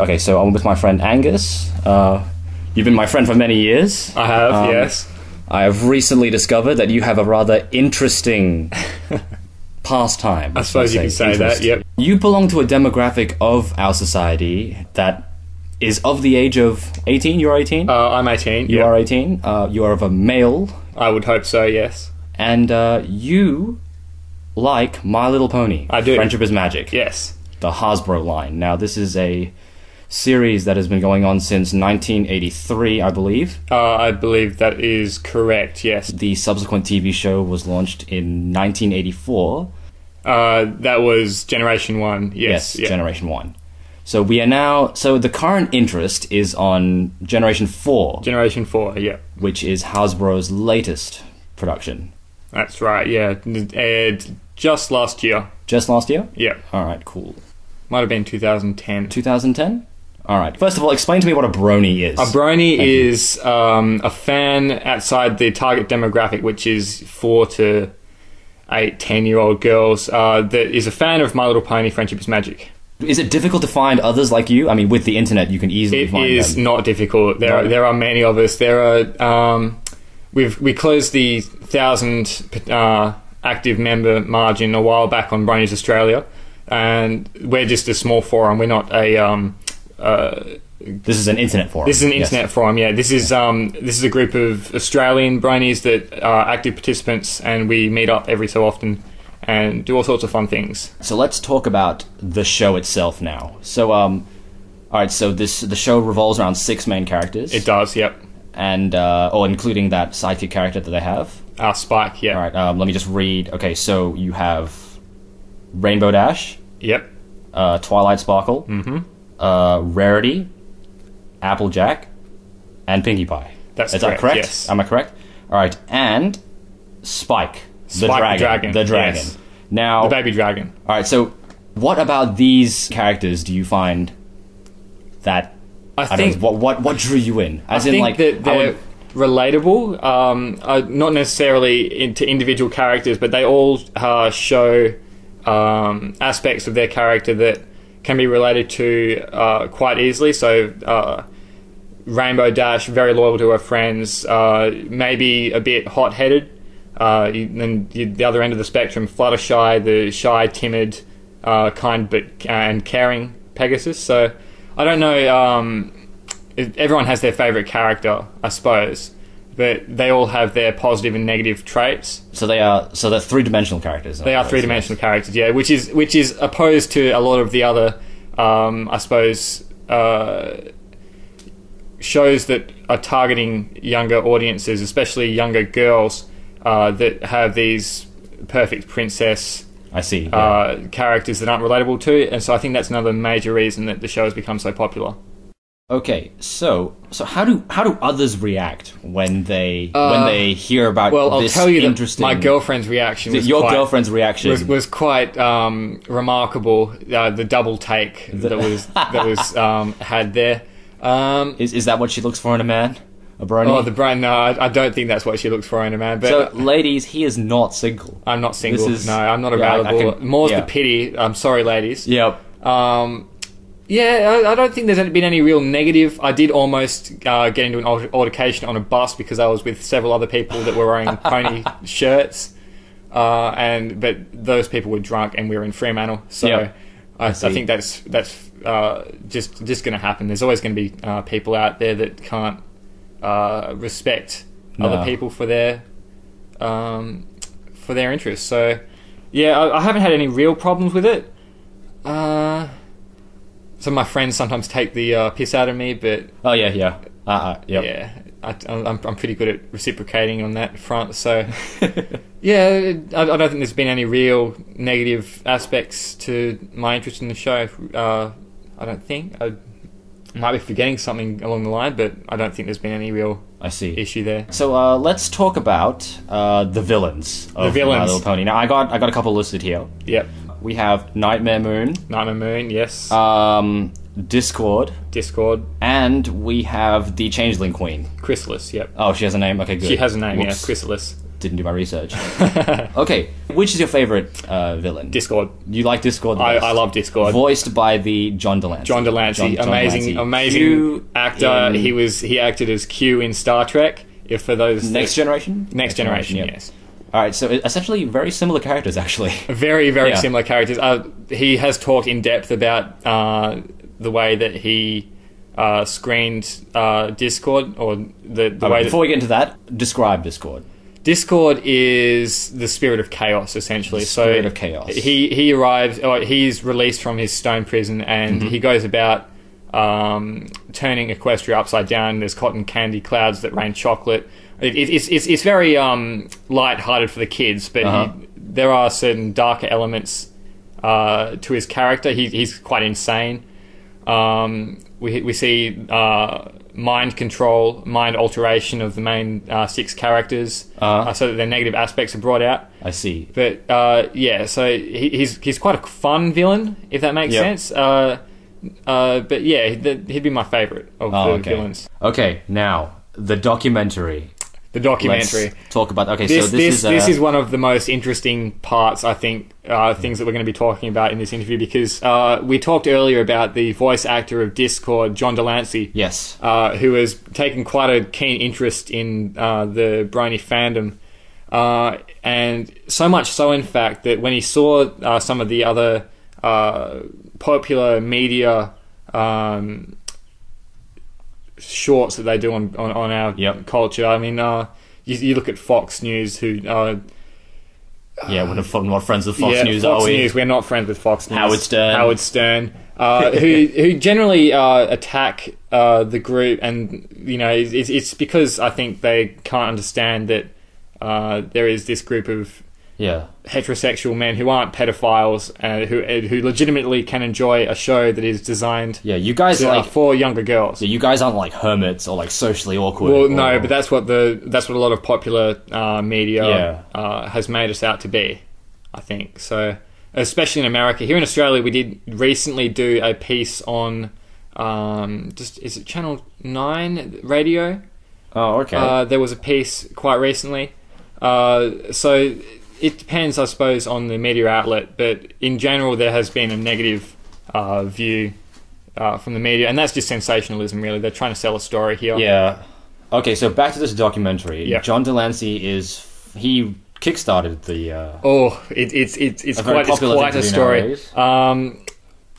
Okay, so I'm with my friend Angus. You've been my friend for many years. I have, yes. I have recently discovered that you have a rather interesting pastime. I suppose you can say that, yep. You belong to a demographic of our society that is of the age of 18. You're 18? I'm 18, You are 18. You are of a male. I would hope so, yes. And you like My Little Pony. I do. Friendship is Magic. Yes. The Hasbro line. Now, this is a series that has been going on since 1983, I believe. I believe that is correct, yes. The subsequent TV show was launched in 1984. That was Generation 1, yes. Yes, Generation 1. So we are now... So the current interest is on Generation 4. Generation 4, yeah. Which is Hasbro's latest production. That's right, yeah. It aired just last year. Just last year? Yeah. Alright, cool. Might have been 2010. 2010? Alright. First of all, explain to me what a Brony is. A Brony is a fan outside the target demographic, which is 4 to 8, 10-year-old girls, that is a fan of My Little Pony, Friendship is Magic. Is it difficult to find others like you? I mean, with the internet, you can easily find them. It is not difficult. There are many of us. There are... we closed the 1,000 active member margin a while back on Bronies Australia, and we're just a small forum. We're not a... this is an internet forum. This is an internet forum, yeah. This is a group of Australian Bronies that are active participants, and we meet up every so often and do all sorts of fun things. So let's talk about the show itself now. So, alright, so the show revolves around 6 main characters. It does, yep. And, including that sidekick character that they have. Spike, yeah. Alright, let me just read. Okay, so you have Rainbow Dash. Yep. Twilight Sparkle. Mm-hmm. Rarity, Applejack, and Pinkie Pie. Is that correct? Yes. Am I correct? Alright, and Spike the dragon. Yes. Now, the baby dragon. Alright, so what about these characters do you find that... I think... What drew you in? As in, like, that they're relatable, not necessarily into individual characters, but they all show aspects of their character that can be related to quite easily. So Rainbow Dash, very loyal to her friends, maybe a bit hot-headed. Then the other end of the spectrum, Fluttershy, the shy, timid, kind and caring Pegasus. So I don't know. Everyone has their favourite character, I suppose, but they all have their positive and negative traits. So they're three-dimensional characters. They are three-dimensional characters, yeah, which is opposed to a lot of the other, I suppose, shows that are targeting younger audiences, especially younger girls, that have these perfect princess characters that aren't relatable to, and so I think that's another major reason that the show has become so popular. Okay, so how do others react when they hear about this? I'll tell you interesting... that my girlfriend's reaction was girlfriend's reaction was quite remarkable. The double take that was had there. Is that what she looks for in a man? A Brony? Oh, the Brony. No, I don't think that's what she looks for in a man. But so, ladies, he is not single. I'm not single. No, I'm not available. More's the pity. I'm sorry, ladies. Yep. Yeah, I don't think there's been any real negative. I did almost get into an altercation on a bus because I was with several other people that were wearing pony shirts, but those people were drunk and we were in Fremantle. So yep. I think that's just going to happen. There's always going to be people out there that can't respect other people for their interests. So yeah, I haven't had any real problems with it. Some of my friends sometimes take the piss out of me, but yep. Yeah, I'm pretty good at reciprocating on that front. So yeah, I don't think there's been any real negative aspects to my interest in the show. I don't think. I might be forgetting something along the line, but I don't think there's been any real issue there. So let's talk about the villains of My Little Pony. Now I got a couple listed here. Yep. We have Nightmare Moon. Nightmare Moon, yes. Discord. And we have the Changeling Queen. Chrysalis, yep. Oh, she has a name? Okay, good. She has a name, yeah. Chrysalis. didn't do my research. Okay, which is your favorite villain? Discord. You like Discord? I love Discord. Voiced by the John Delancey. John Delancey, amazing actor. He acted as Q in Star Trek. If for those Next Generation, yep. Yes. All right, so essentially very similar characters, actually. Very, very similar characters. He has talked in depth about the way that he screened Discord, or the way. Before we get into that, describe Discord. Discord is the spirit of chaos, essentially. The spirit of chaos. He arrives. He's released from his stone prison, and he goes about turning Equestria upside down. There's cotton candy clouds that rain chocolate. It's very light-hearted for the kids, but there are certain darker elements to his character. He's quite insane. We see mind control, mind alteration of the main 6 characters, so that their negative aspects are brought out. I see. But so he's quite a fun villain, if that makes sense. But yeah, he'd be my favourite of the villains. Okay, now the documentary. Let's talk about. Okay, this is one of the most interesting parts, I think, things that we're going to be talking about in this interview, because we talked earlier about the voice actor of Discord, John Delancey. Yes. Who has taken quite a keen interest in the Brony fandom, and so much so, in fact, that when he saw some of the other popular media shorts that they do on our culture. I mean, you look at Fox News, who we're not friends with Fox News. Fox are we? News. We're not friends with Fox News. Howard Stern, who generally attack the group, and it's because I think they can't understand that there is this group of heterosexual men who aren't pedophiles, who legitimately can enjoy a show that is designed you guys for younger girls. You guys aren't like hermits or like socially awkward. Well, no, but that's what a lot of popular media has made us out to be, I think. So, especially in America. Here in Australia, we did recently do a piece on is it Channel 9 radio? Oh, okay. There was a piece quite recently. So it depends, I suppose, on the media outlet, but in general there has been a negative view from the media, and that's just sensationalism, really. They're trying to sell a story here. Yeah. Okay, so back to this documentary. Yeah. John Delancey he kickstarted the... it's quite a story.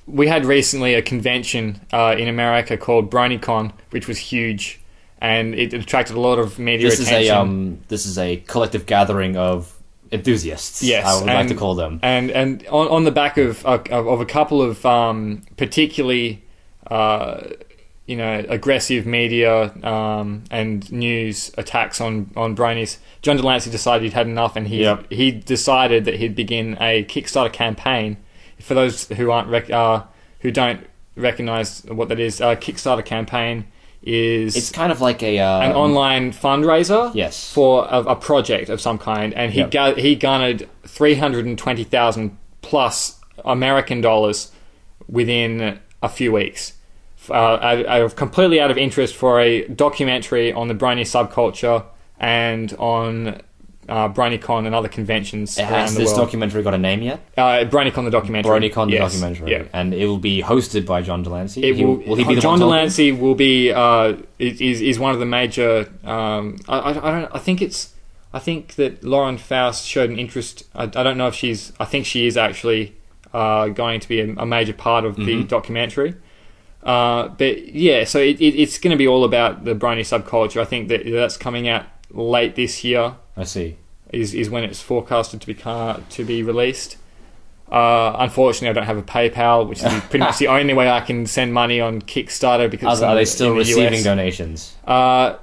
We had recently a convention in America called BronyCon, which was huge, and it attracted a lot of media attention. This is a collective gathering of enthusiasts. Yes, I would like to call them. And on the back of a couple of particularly aggressive media and news attacks on Bronies, John Delancey decided he'd had enough, and he decided that he'd begin a Kickstarter campaign. For those who who don't recognise what that is, Kickstarter campaign is... It's kind of like an online fundraiser for a project of some kind, and he garnered 320,000 plus American dollars within a few weeks, completely out of interest for a documentary on the Brony subculture and on BronyCon and other conventions around the world. Has this documentary got a name yet? BronyCon the documentary. BronyCon the documentary. And it will be hosted by John Delancey. Will he be John Delancey will be is one of the major. I think that Lauren Faust showed an interest. I don't know if she's. I think she is actually going to be a major part of the documentary. But yeah, so it's going to be all about the Brony subculture. I think that's coming out late this year. I see. Is when it's forecasted to be released. Unfortunately, I don't have a PayPal, which is pretty much the only way I can send money on Kickstarter. Because are they still receiving donations? No.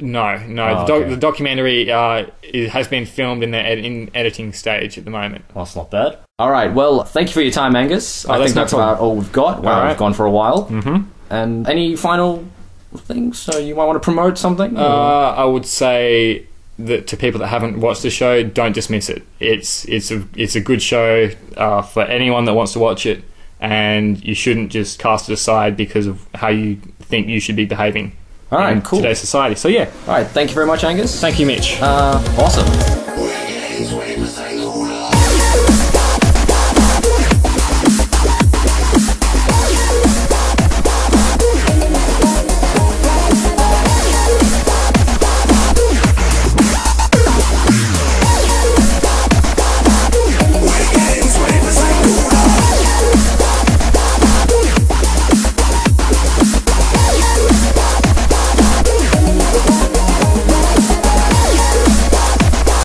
The documentary has been filmed in editing stage at the moment. Well, that's not bad. All right. Well, thank you for your time, Angus. I think that's about all we've got. Wow, we've gone for a while. Mm-hmm. And any final things? So you might want to promote something? I would say that to people that haven't watched the show, don't dismiss it. It's a good show for anyone that wants to watch it, and you shouldn't just cast it aside because of how you think you should be behaving. in today's society. So yeah. All right, thank you very much, Angus. Thank you, Mitch. Awesome.